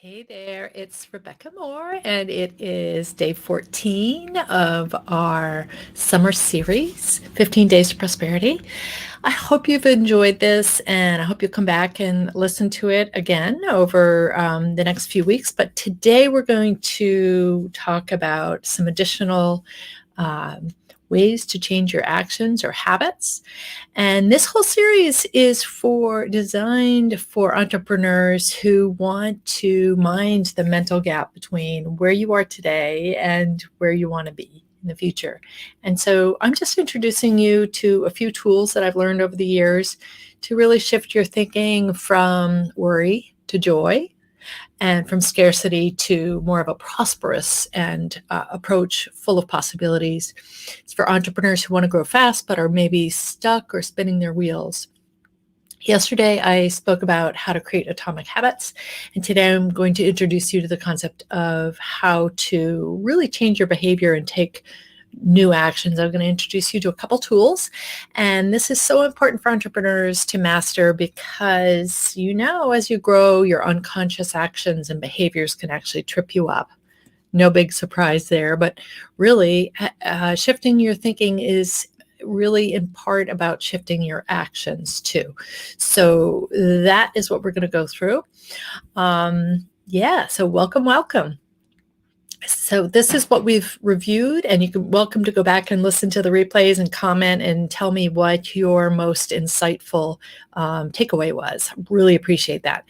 Hey there, it's Rebecca Moore, and it is day 14 of our summer series, 15 Days to Prosperity. I hope you've enjoyed this, and I hope you'll come back and listen to it again over the next few weeks. But today we're going to talk about some additional ways to change your actions or habits. And this whole series is designed for entrepreneurs who want to mind the mental gap between where you are today and where you want to be in the future. And so I'm just introducing you to a few tools that I've learned over the years to really shift your thinking from worry to joy, and from scarcity to more of a prosperous and approach full of possibilities. It's for entrepreneurs who want to grow fast but are maybe stuck or spinning their wheels. Yesterday, I spoke about how to create atomic habits, and today I'm going to introduce you to the concept of how to really change your behavior and take new actions. I'm going to introduce you to a couple tools, and this is so important for entrepreneurs to master because, as you grow, your unconscious actions and behaviors can actually trip you up. No big surprise there, but really shifting your thinking is really in part about shifting your actions too. So that is what we're going to go through. So welcome. So this is what we've reviewed, and you're welcome to go back and listen to the replays and comment and tell me what your most insightful takeaway was. Really appreciate that.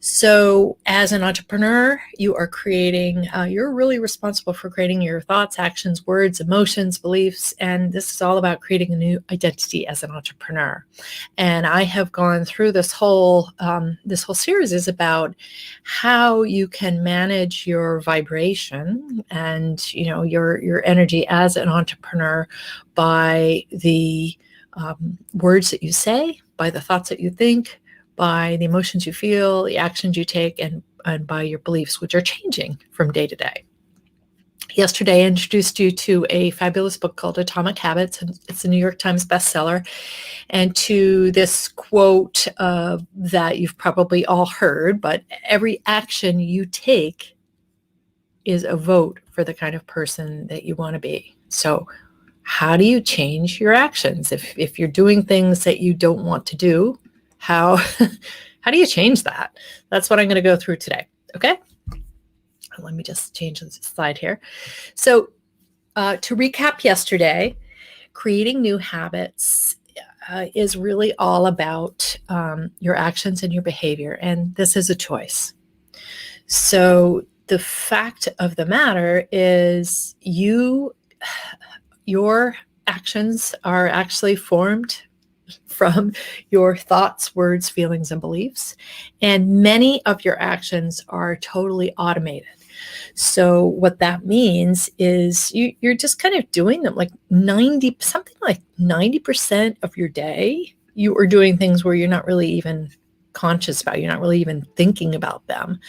So as an entrepreneur, you're really responsible for creating your thoughts, actions, words, emotions, beliefs, and this is all about creating a new identity as an entrepreneur. And I have gone through this whole series is about how you can manage your vibration and your energy as an entrepreneur by the words that you say, by the thoughts that you think, by the emotions you feel, the actions you take, and by your beliefs, which are changing from day to day. Yesterday, I introduced you to a fabulous book called Atomic Habits, and it's a New York Times bestseller, and to this quote that you've probably all heard, but every action you take is a vote for the kind of person that you want to be. So how do you change your actions? If you're doing things that you don't want to do, how do you change that? That's what I'm going to go through today. Okay. Let me just change the slide here. So to recap yesterday, creating new habits is really all about your actions and your behavior. And this is a choice. So the fact of the matter is your actions are actually formed from your thoughts, words, feelings, and beliefs. And many of your actions are totally automated. So what that means is you're just kind of doing them like 90% of your day. You are doing things where you're not really even conscious about, you're not really even thinking about them.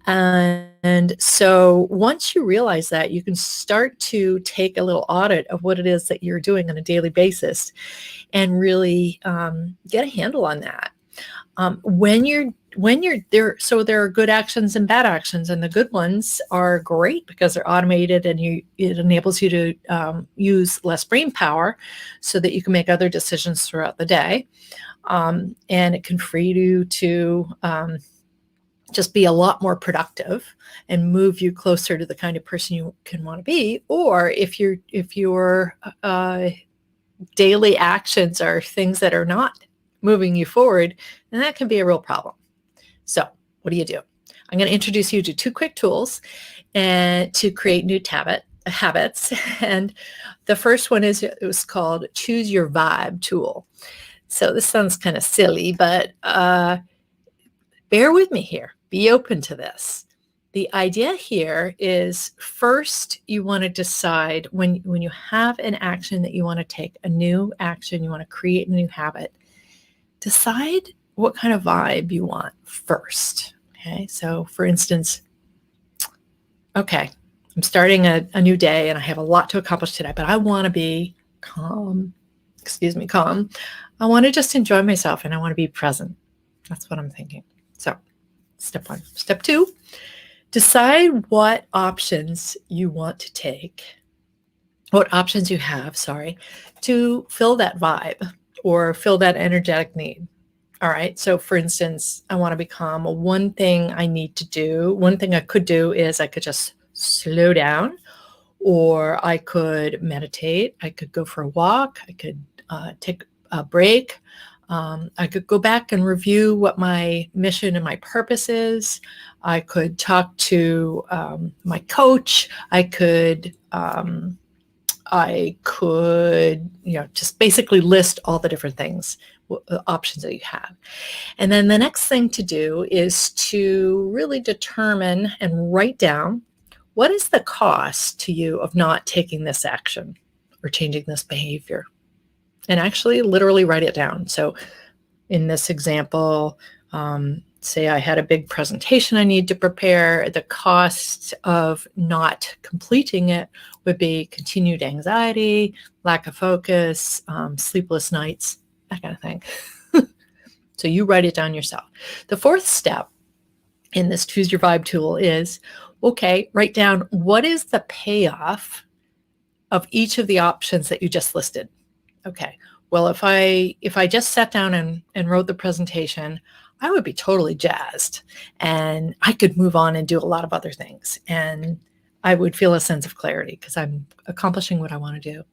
And so once you realize that, you can start to take a little audit of what it is that you're doing on a daily basis and really get a handle on that. When you're there, so there are good actions and bad actions, and the good ones are great because they're automated and it enables you to use less brain power so that you can make other decisions throughout the day. And it can free you to just be a lot more productive and move you closer to the kind of person you can want to be. Or if your daily actions are things that are not moving you forward, then that can be a real problem. So what do? I'm going to introduce you to two quick tools and to create new habits. And the first one it was called Choose Your Vibe tool. So this sounds kind of silly, but bear with me here. Be open to this. The idea here is first you want to decide when you have an action that you want to take, a new action, you want to create a new habit, decide what kind of vibe you want first. Okay, so for instance, okay, I'm starting a new day and I have a lot to accomplish today, but I want to be calm. I want to just enjoy myself and I want to be present. That's what I'm thinking. So step one. Step two, decide what options you want to take, what options you have, to fill that vibe or fill that energetic need. All right. So for instance, I want to become one thing I need to do. One thing I could do is I could just slow down, or I could meditate. I could go for a walk. I could take a break. I could go back and review what my mission and my purpose is. I could talk to my coach. I could, just basically list all the different things, options that you have. And then the next thing to do is to really determine and write down, what is the cost to you of not taking this action or changing this behavior? And actually literally write it down. So in this example, say I had a big presentation I need to prepare, the cost of not completing it would be continued anxiety, lack of focus, sleepless nights, that kind of thing. So you write it down yourself. The fourth step in this Choose Your Vibe tool is, okay, write down what is the payoff of each of the options that you just listed. Okay, well, if I just sat down and wrote the presentation, I would be totally jazzed and I could move on and do a lot of other things. And I would feel a sense of clarity because I'm accomplishing what I want to do.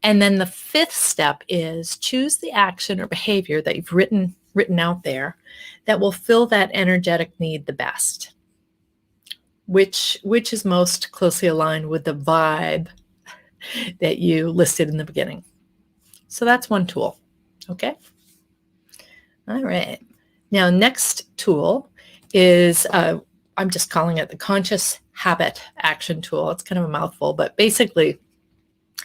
And then the fifth step is choose the action or behavior that you've written out there that will fill that energetic need the best, which is most closely aligned with the vibe that you listed in the beginning. So that's one tool. Okay. All right. Now, next tool is, I'm just calling it the Conscious Habit Action Tool. It's kind of a mouthful, but basically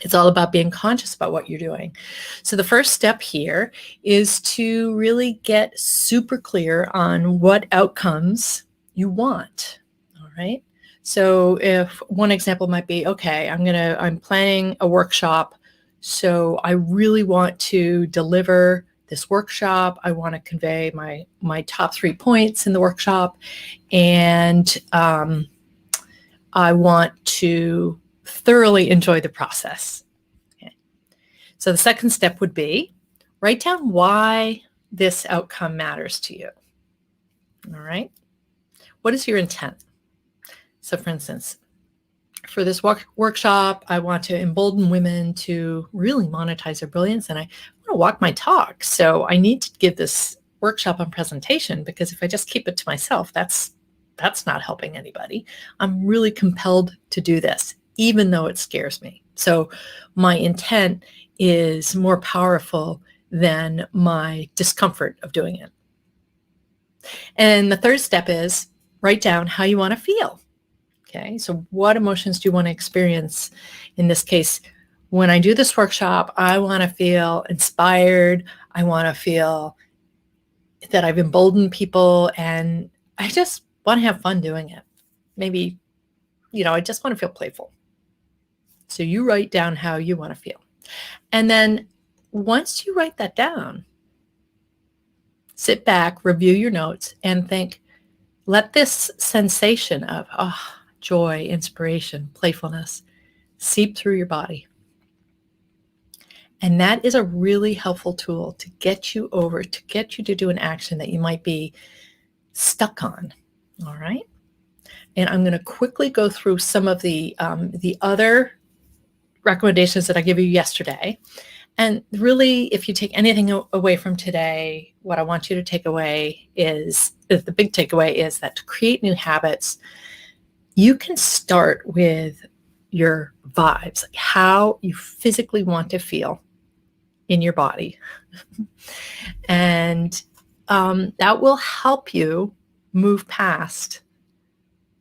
it's all about being conscious about what you're doing. So the first step here is to really get super clear on what outcomes you want. All right. So if one example might be, okay, I'm planning a workshop. So I really want to deliver this workshop. I want to convey my top 3 points in the workshop. And I want to thoroughly enjoy the process. Okay. So the second step would be write down why this outcome matters to you. All right. What is your intent? So for instance, for this workshop, I want to embolden women to really monetize their brilliance, and I want to walk my talk. So I need to give this workshop on presentation, because if I just keep it to myself, that's not helping anybody. I'm really compelled to do this, even though it scares me. So my intent is more powerful than my discomfort of doing it. And the third step is write down how you want to feel. Okay, so what emotions do you want to experience? In this case, when I do this workshop, I want to feel inspired. I want to feel that I've emboldened people, and I just want to have fun doing it. Maybe, I just want to feel playful. So you write down how you want to feel. And then once you write that down, sit back, review your notes, and think, let this sensation of joy, inspiration, playfulness seep through your body. And that is a really helpful tool to get you to do an action that you might be stuck on. All right. And I'm going to quickly go through some of the other recommendations that I gave you yesterday. And really, if you take anything away from today, what I want you to take away is, the big takeaway is that to create new habits, you can start with your vibes, like how you physically want to feel in your body. And that will help you move past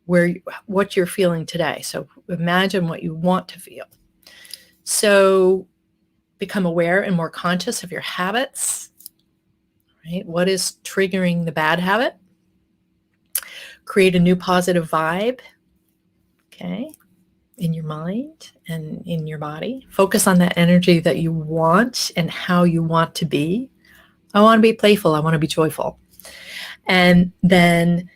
what you're feeling today. So imagine what you want to feel. So become aware and more conscious of your habits, right? What is triggering the bad habit? Create a new positive vibe, okay, in your mind and in your body. Focus on that energy that you want and how you want to be. I want to be playful. I want to be joyful. And then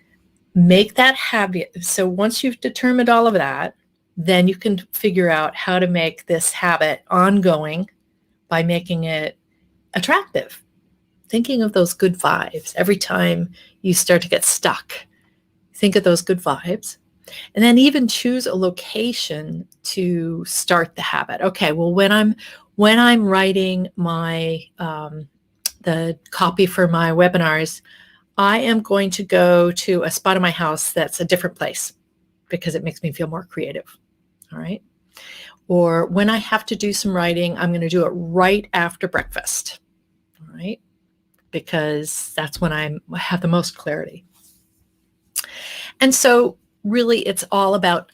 make that habit. So once you've determined all of that, then you can figure out how to make this habit ongoing by making it attractive. Thinking of those good vibes every time you start to get stuck. Think of those good vibes. And then even choose a location to start the habit. Okay, well, when I'm writing my the copy for my webinars, I am going to go to a spot in my house that's a different place because it makes me feel more creative. All right. Or when I have to do some writing, I'm going to do it right after breakfast. All right. Because that's when I have the most clarity. And so really it's all about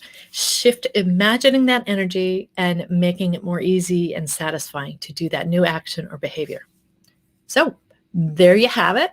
imagining that energy and making it more easy and satisfying to do that new action or behavior. So there you have it.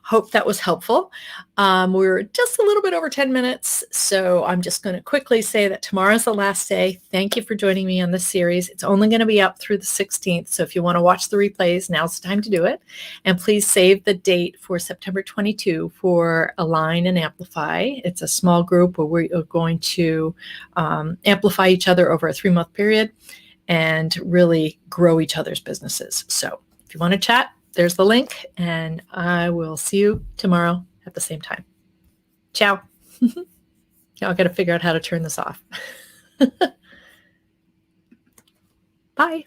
Hope that was helpful. We're just a little bit over 10 minutes, so I'm just going to quickly say that tomorrow's the last day. Thank you for joining me on this series. It's only going to be up through the 16th, so if you want to watch the replays, now's the time to do it. And please save the date for September 22 for Align and Amplify. It's a small group where we are going to amplify each other over a 3-month period and really grow each other's businesses. So if you want to chat, there's the link, and I will see you tomorrow at the same time. Ciao. Now I've got to figure out how to turn this off. Bye.